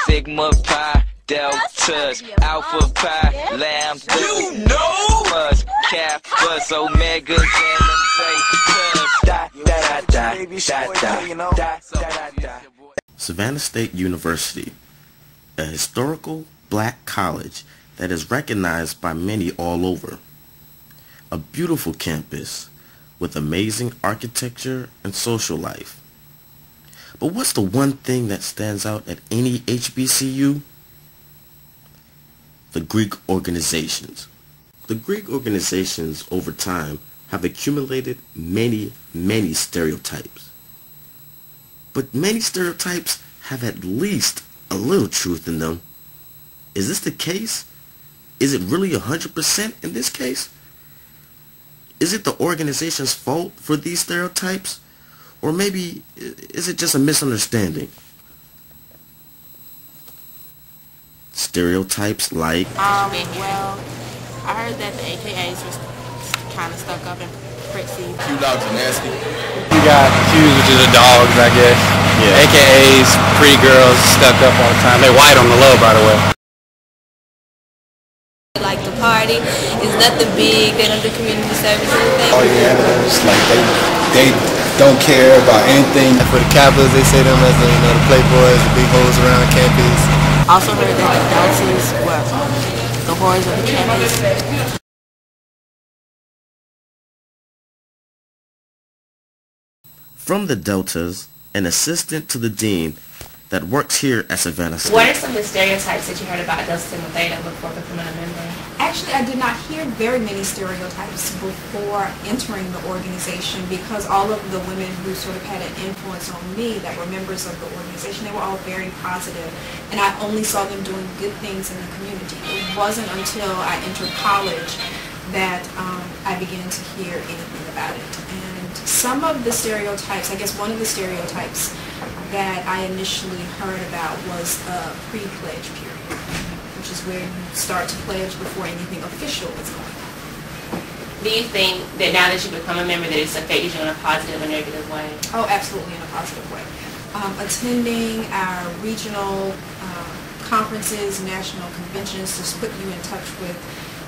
Sigma Pi, Deltas, Alpha Pi, Lambda, you know, Plus, Kappas, Omegas, and Zetas. Da da da da da da da. Savannah State University, a historical black college that is recognized by many all over. A beautiful campus with amazing architecture and social life. But what's the one thing that stands out at any HBCU? The Greek organizations. The Greek organizations over time have accumulated many stereotypes. But many stereotypes have at least a little truth in them. Is this the case? Is it really 100% in this case? Is it the organization's fault for these stereotypes? Or maybe is it just a misunderstanding? Stereotypes like... Well, I heard that the AKAs were kind of stuck up and prissy. Q-Dogs are nasty. You got Q's, which is the dogs, I guess. Yeah. AKAs, pretty girls, stuck up all the time. They white on the low, by the way. Like the party is nothing big. They don't do community service or anything. Oh yeah, it's like they don't care about anything. For the Kappas, they say them as the, the playboys, the big hoes around the campus. Also heard that the Deltas were the whores of the campus. From the Deltas, an assistant to the dean that works here at Savannah State. What are some of the stereotypes that you heard about Delta Sigma Theta before becoming a member? Actually, I did not hear very many stereotypes before entering the organization because all of the women who sort of had an influence on me that were members of the organization, they were all very positive, and I only saw them doing good things in the community. It wasn't until I entered college that I began to hear anything about it. And some of the stereotypes, I guess one of the stereotypes that I initially heard about was a pre-pledge period, which is where you start to pledge before anything official is going on. Do you think that now that you become a member that it's affected you in a positive or negative way? Oh, absolutely in a positive way. Attending our regional conferences, national conventions, just put you in touch with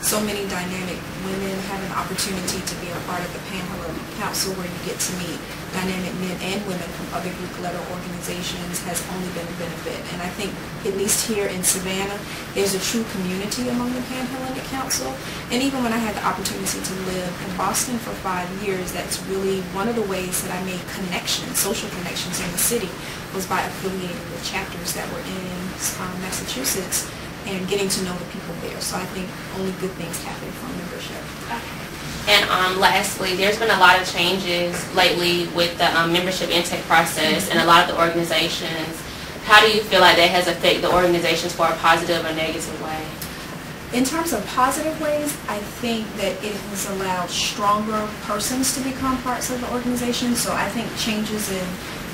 so many dynamic women, have an opportunity to be a part of the Panhandle Council where you get to meet dynamic men and women from other Greek letter organizations has only been a benefit. And I think, at least here in Savannah, there's a true community among the Panhandle Council. And even when I had the opportunity to live in Boston for 5 years, that's really one of the ways that I made connections, social connections in the city, was by affiliating with chapters that were in Massachusetts and getting to know the people there. So I think only good things happen from membership. And lastly, there's been a lot of changes lately with the membership intake process and a lot of the organizations. How do you feel like that has affected the organizations for a positive or negative way? In terms of positive ways, I think that it has allowed stronger persons to become parts of the organization. So I think changes in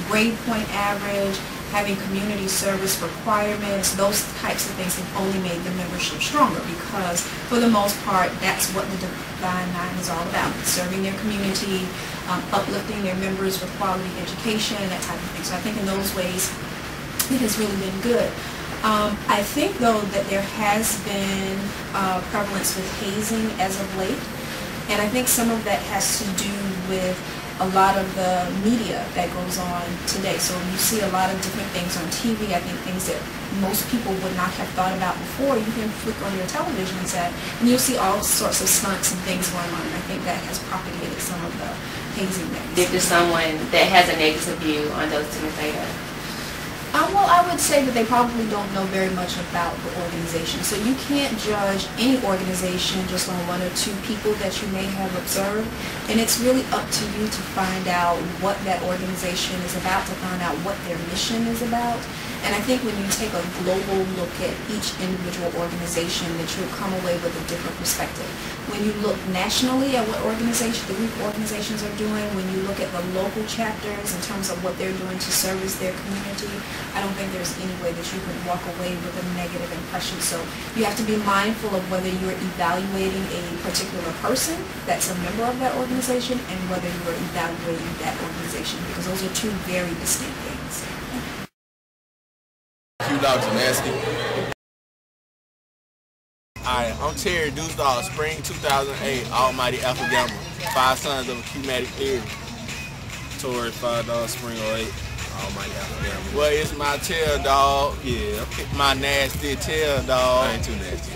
grade point average, having community service requirements, those types of things have only made the membership stronger because, for the most part, that's what the Divine Nine is all about, serving their community, uplifting their members with quality education, that type of thing. So I think in those ways, it has really been good. I think, though, that there has been prevalence with hazing as of late, and I think some of that has to do with a lot of the media that goes on today. So you see a lot of different things on TV, I think things that most people would not have thought about before. You can flick on your television set and you'll see all sorts of stunts and things going on. And I think that has propagated some of the hazing that we see. If there's someone that has a negative view on Delta Sigma Theta? Well, I would say that they probably don't know very much about the organization. So you can't judge any organization just on one or two people that you may have observed. And it's really up to you to find out what that organization is about, to find out what their mission is about. And I think when you take a global look at each individual organization, that you'll come away with a different perspective. When you look nationally at what the Greek organizations are doing, when you look at the local chapters in terms of what they're doing to service their community, I don't think there's any way that you can walk away with a negative impression. So you have to be mindful of whether you're evaluating a particular person that's a member of that organization and whether you're evaluating that organization, because those are two very distinct things. Dogs are nasty. Alright, I'm Terry, Deuce Dog, Spring 2008, Almighty Alpha Gamma, 5 sons of a Q-matic theory. Tory, $5, Spring 08, Almighty Alpha Gamma. Well, it's my tail dog. Yeah. My nasty tail dog. I ain't too nasty.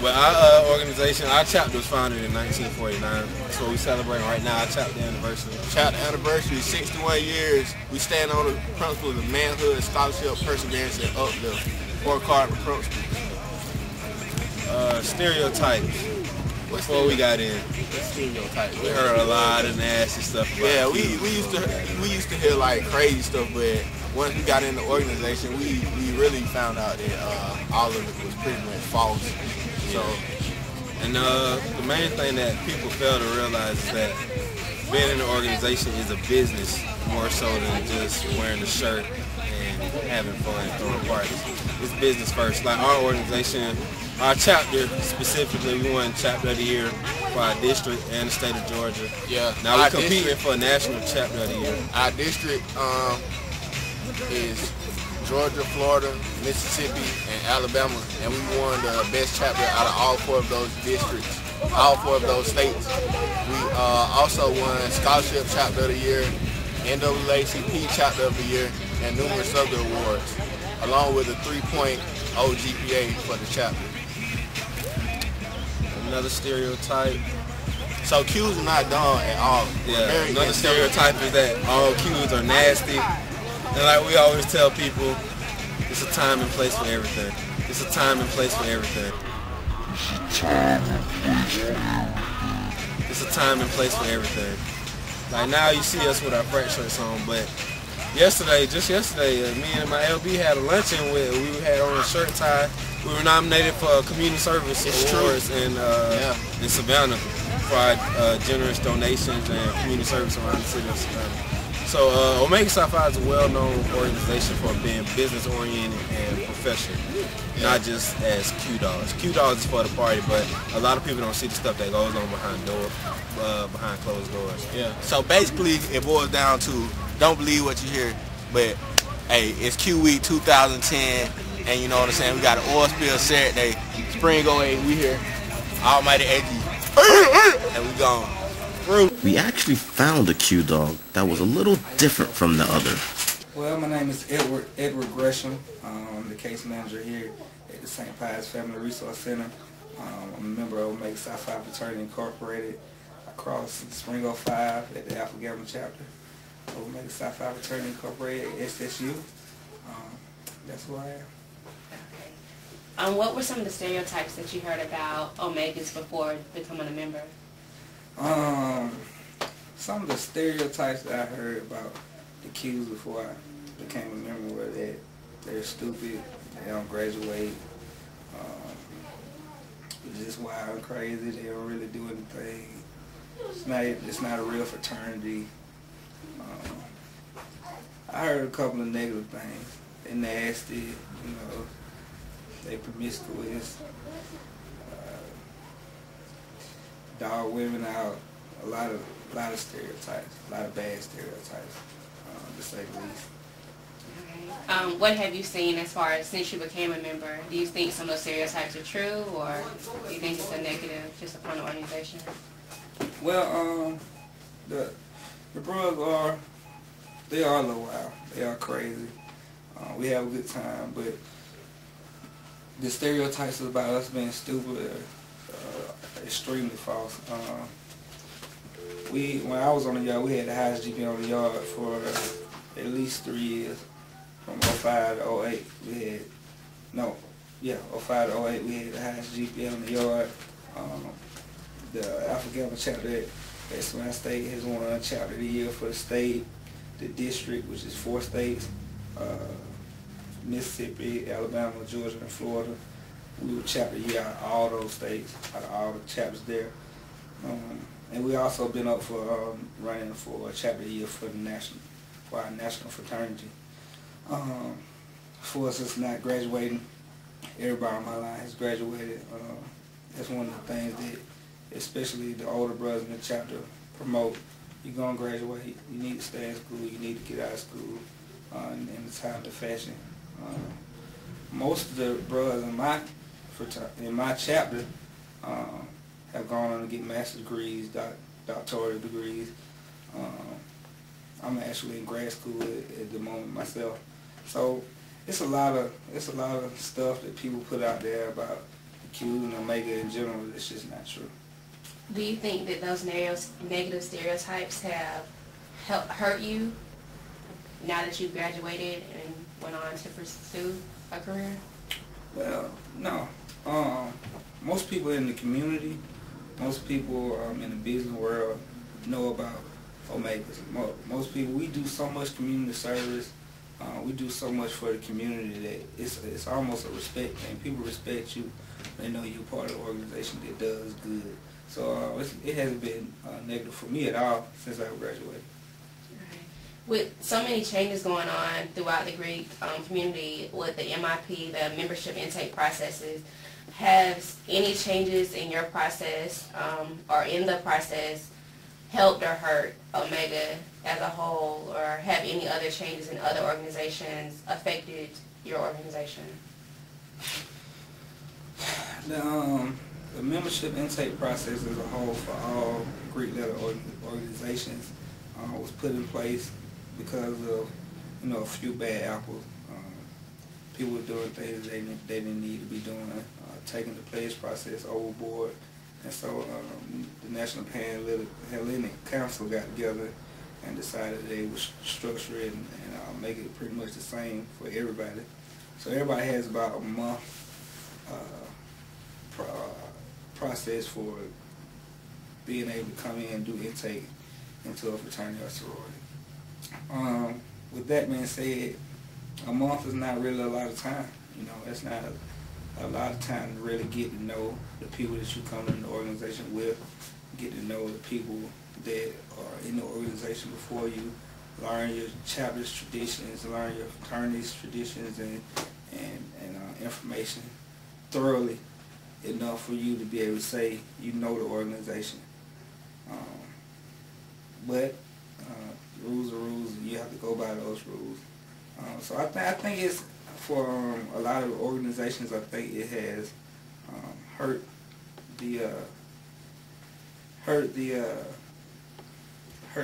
Well, our organization, our chapter was founded in 1949. That's what we celebrating right now, our chapter anniversary. Chapter anniversary, 61 years. We stand on the principles of manhood, scholarship, perseverance, and uplift. Work hard for principles. Stereotypes. Before we got in, Stereotypes. we heard a lot of nasty stuff about we used to hear like crazy stuff, but once we got in the organization, we really found out that all of it was pretty much false. So, and the main thing that people fail to realize is that being in the organization is a business more so than just wearing a shirt and having fun and throwing parties. It's business first. Like our organization, our chapter specifically, we won Chapter of the Year for our district and the state of Georgia. Yeah. Now we're competing for a national Chapter of the Year. Our district is Georgia, Florida, Mississippi, and Alabama, and we won the best chapter out of all 4 of those districts, all 4 of those states. We also won Scholarship Chapter of the Year, NAACP Chapter of the Year, and numerous other awards, along with a 3.0 GPA for the chapter. Another stereotype. So Qs are not done at all. Yeah, another stereotype is that all Qs are nasty. And like we always tell people, it's a time and place for everything. It's a time and place for everything. It's a time and place for everything. Like now you see us with our frat shirts on, but just yesterday, me and my LB had a luncheon where we had on a shirt tie. We were nominated for community service awards in Savannah for our generous donations and community service around the city of Savannah. So Omega Psi Phi is a well-known organization for being business-oriented and professional, not just as Q-Dogs. Q-Dogs is for the party, but a lot of people don't see the stuff that goes on behind closed doors. Yeah. So basically, it boils down to don't believe what you hear, but hey, it's Q Week 2010, and you know what I'm saying. We got an oil spill Saturday, Spring 08. We here, Almighty AG, and we gone. We actually found a Q-Dog that was a little different from the other. Well, my name is Edward Gresham. I'm the case manager here at the St. Pius Family Resource Center. I'm a member of Omega Psi Phi Fraternity Incorporated. I crossed Spring 05 at the Alpha Gamma chapter of Omega Psi Phi Fraternity Incorporated at SSU. That's who I am. What were some of the stereotypes that you heard about Omegas before becoming a member? Some of the stereotypes that I heard about the Qs before I became a member were that they're stupid, they don't graduate, they're just wild and crazy, they don't really do anything, it's not a real fraternity. I heard a couple of negative things. They're nasty, you know, they promiscuous, dog women out, a lot of stereotypes, a lot of bad stereotypes, to say the least. Okay. What have you seen as far as since you became a member? Do you think some of those stereotypes are true, or do you think it's a negative just upon the organization? Well, the bros they are a little wild, they are crazy. We have a good time, but the stereotypes about us being stupid are extremely false. When I was on the yard, we had the highest GPA on the yard for at least 3 years. From 05 to 08, we had, 05 to 08, we had the highest GPA on the yard. The Alpha Gamma chapter at Savannah State has won Chapter of the Year for the state, the district, which is 4 states, Mississippi, Alabama, Georgia, and Florida. We were Chapter of the Year out of all those states, out of all the chapters there. And we also been up for running for a Chapter of the Year for our national fraternity. For us, it's not graduating. Everybody on my line has graduated. That's one of the things that, especially the older brothers in the chapter, promote. You're gonna graduate. You need to stay in school. You need to get out of school in the time of fashion. most of the brothers in my chapter have gone on to get master's degrees, doctoral degrees. I'm actually in grad school at the moment myself. So it's a lot of stuff that people put out there about Q and Omega in general that's just not true. Do you think that those negative stereotypes have hurt you now that you graduated and went on to pursue a career? Well, no. Most people in the community, most people in the business world know about Omegas. Most people, we do so much community service. We do so much for the community that it's almost a respect thing. People respect you. They know you're part of the organization that does good. So it hasn't been negative for me at all since I graduated. Right. With so many changes going on throughout the Greek community with the MIP, the membership intake processes, has any changes in your process or in the process helped or hurt Omega as a whole, or have any other changes in other organizations affected your organization? The membership intake process as a whole for all Greek letter organizations was put in place because of a few bad apples. People were doing things they didn't need to be doing, taking the pledge process overboard. And so the National Pan-Hellenic Council got together and decided they would structure it and make it pretty much the same for everybody. So everybody has about a month process for being able to come in and do intake into a fraternity or sorority. With that being said, a month is not really a lot of time. That's not a lot of time to really get to know the people that you come in the organization with, get to know the people that are in the organization before you, learn your chapter's traditions, learn your fraternity's traditions and information thoroughly enough for you to be able to say you know the organization. But rules are rules, and you have to go by those rules. So I think it's for a lot of organizations. I think it has hurt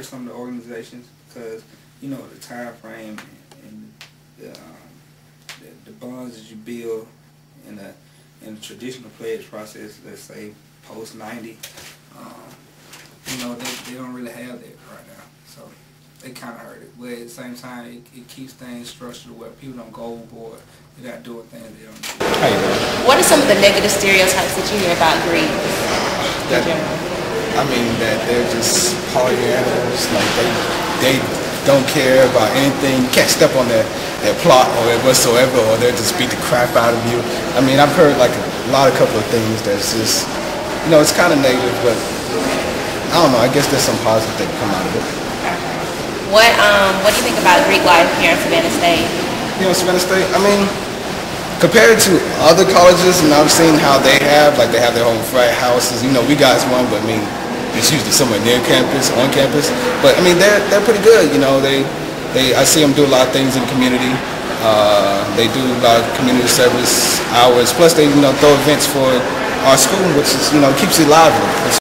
some of the organizations because the time frame and the bonds that you build in the traditional pledge process. Let's say post 90, they don't really have that right now. So they kind of hurt it, but at the same time, it keeps things structured where people don't go overboard without doing things they don't do. What are some of the negative stereotypes that you hear about Greeks in general? I mean, that they're just party animals, like they don't care about anything. You can't step on their plot or whatsoever, or they'll just beat the crap out of you. I mean, I've heard like a couple of things that's just, it's kind of negative, but I don't know, I guess there's some positive that come out of it. What do you think about Greek life here in Savannah State? Savannah State, I mean, compared to other colleges, and I've seen how they have their own frat houses. We got one, but I mean, it's usually somewhere near campus, on campus. But I mean, they're pretty good. I see them do a lot of things in the community. They do a lot of community service hours. Plus, they throw events for our school, which is keeps it lively.